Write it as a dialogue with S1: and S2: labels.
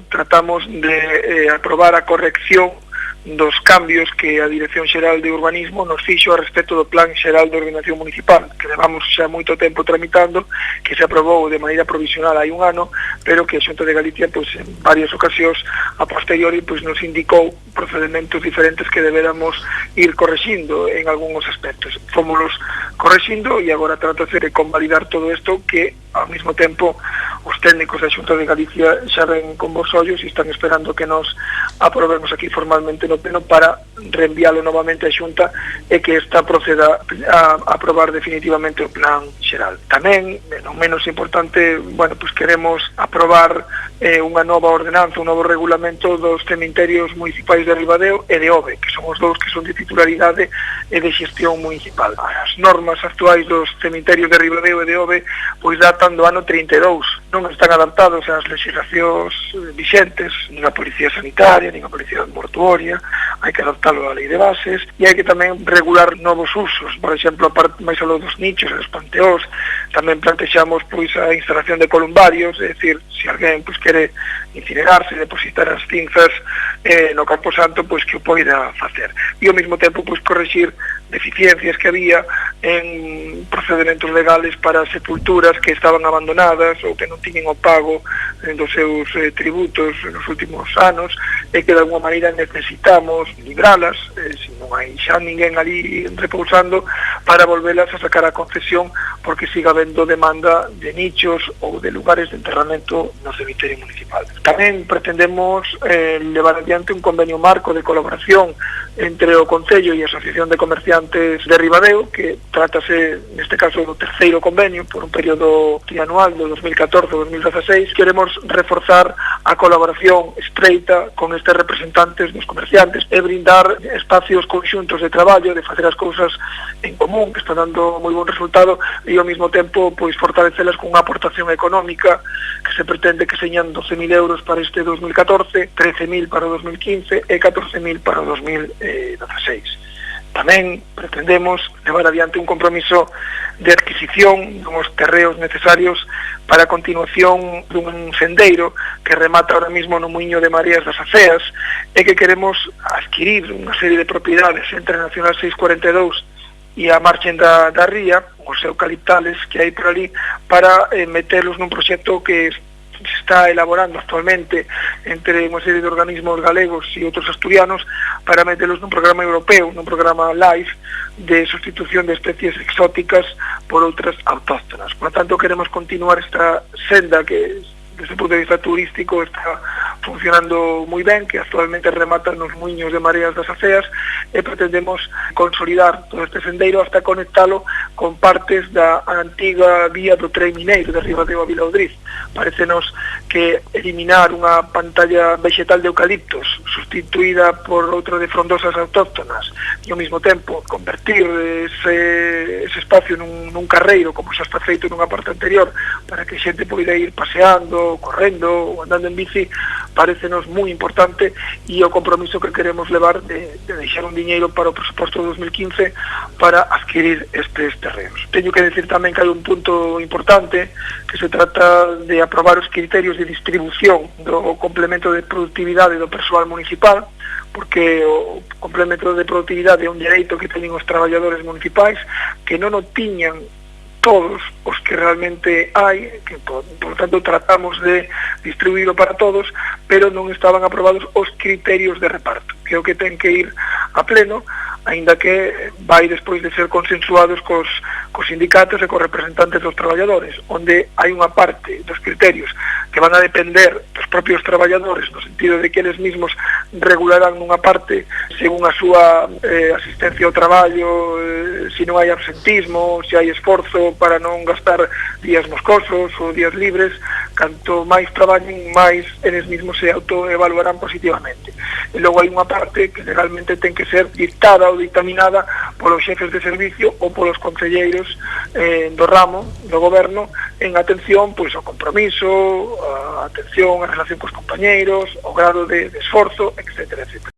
S1: tratamos de aprobar a corrección dos cambios que a Dirección Xeral de Urbanismo nos fixo a respecto do Plan Xeral de Ordenación Municipal, que levamos xa moito tempo tramitando, que se aprobou de maneira provisional hai un ano, pero que a Xunta de Galicia, pois, en varias ocasións a posteriori, pois, nos indicou procedementos diferentes que deberamos ir correxindo en algúns aspectos. Fomos correxindo e agora trata de convalidar todo isto que, ao mesmo tempo, os técnicos da Xunta de Galicia xa ven con vos ollos e están esperando que nos aprobemos aquí formalmente no pleno para reenviálo novamente á Xunta e que esta proceda a aprobar definitivamente o plan xeral. Tamén, non menos importante, bueno, pues queremos aprobar unha nova ordenanza, un novo regulamento dos cementerios municipais de Ribadeo e de Ove, que son os dous que son de titularidade e de xestión municipal. As normas actuais dos cementerios de Ribadeo e de Ove pois datan do ano 32, non están adaptados ás legislacións vixentes, nin a Policía Sanitaria, nin a Policía Mortuoria, hai que adaptalo á lei de bases e hai que tamén regular novos usos, por exemplo, máis aló dos nichos e dos panteóns, tamén plantexamos pois a instalación de columbarios, é dicir, se alguén pois quere incinerarse, depositar as cinzas no Campo Santo, pois que o poida facer. E ao mesmo tempo pois correxir deficiencias que había en procedementos legales para sepulturas que estaban abandonadas ou que non tiñen o pago dos seus tributos nos últimos anos e que de alguma maneira necesitamos libralas, se non hai xa ninguén ali repousando, para volvelas a sacar a concesión porque siga habendo demanda de nichos ou de lugares de enterramento no cemiterio municipal. Tamén pretendemos levar adiante un convenio marco de colaboración entre o Concello e a Asociación de Comerciantes de Ribadeo, que trátase, neste caso, do terceiro convenio por un período trianual do 2014-2016. Queremos reforzar a colaboración estreita con estes representantes dos comerciantes e brindar espacios conxuntos de traballo, de facer as cousas en común, que está dando moi bon resultado, e ao mesmo tempo pois fortalecelas con unha aportación económica que se pretende que señan 12.000 euros para este 2014, 13.000 para o 2015 e 14.000 para o 2016. Tamén pretendemos levar adiante un compromiso de adquisición dos terreos necesarios para a continuación dun sendeiro que remata ahora mismo no Muiño de Mareas das Aceas e que queremos adquirir unha serie de propiedades entre Nacional 642 e a margen da ría, os eucaliptales que hai por ali, para metelos nun proxecto que se está elaborando actualmente entre unha serie de organismos galegos e outros asturianos para metelos nun programa europeo, nun programa LIFE de sustitución de especies exóticas por outras autóctonas. Por lo tanto, queremos continuar esta senda que desde o punto de vista turístico está funcionando moi ben, que actualmente remata nos Muiños de Mareas das Aceas, e pretendemos consolidar todo este sendeiro hasta conectalo con partes da antiga vía do tren mineiro de Ribadeo a Vilaudriz. Parécenos que eliminar unha pantalla vegetal de eucaliptos sustituída por outra de frondosas autóctonas e ao mesmo tempo convertir ese espacio nun carreiro, como xa está feito nunha parte anterior, para que a xente poida ir paseando, correndo ou andando en bici, parécenos moi importante, e o compromiso que queremos levar de deixar un diñeiro para o presuposto de 2015 para adquirir estes terreos. Teño que decir tamén que hai un punto importante, que se trata de aprobar os criterios de distribución do complemento de productividade do persoal municipal, porque o complemento de productividade é un dereito que teñen os traballadores municipais, que non o tiñan todos os que realmente hai, que por tanto tratamos de distribuílo para todos, pero non estaban aprobados os criterios de reparto, que é o que ten que ir a pleno, aínda que vai despois de ser consensuados cos sindicatos e cos representantes dos traballadores, onde hai unha parte dos criterios que van a depender dos propios traballadores, no sentido de que eles mismos regularán nunha parte según a súa asistencia ao traballo, se non hai absentismo, se hai esforzo para non gastar días moscosos ou días libres. Canto máis traballen, máis eles mismos se autoevaluarán positivamente. E logo hai unha parte que legalmente ten que ser dictada ou dictaminada polos xefes de servicio ou polos concelleiros do ramo, do goberno, en atención pois ao compromiso, a atención a relación cos compañeiros, o grado de esforzo, etc.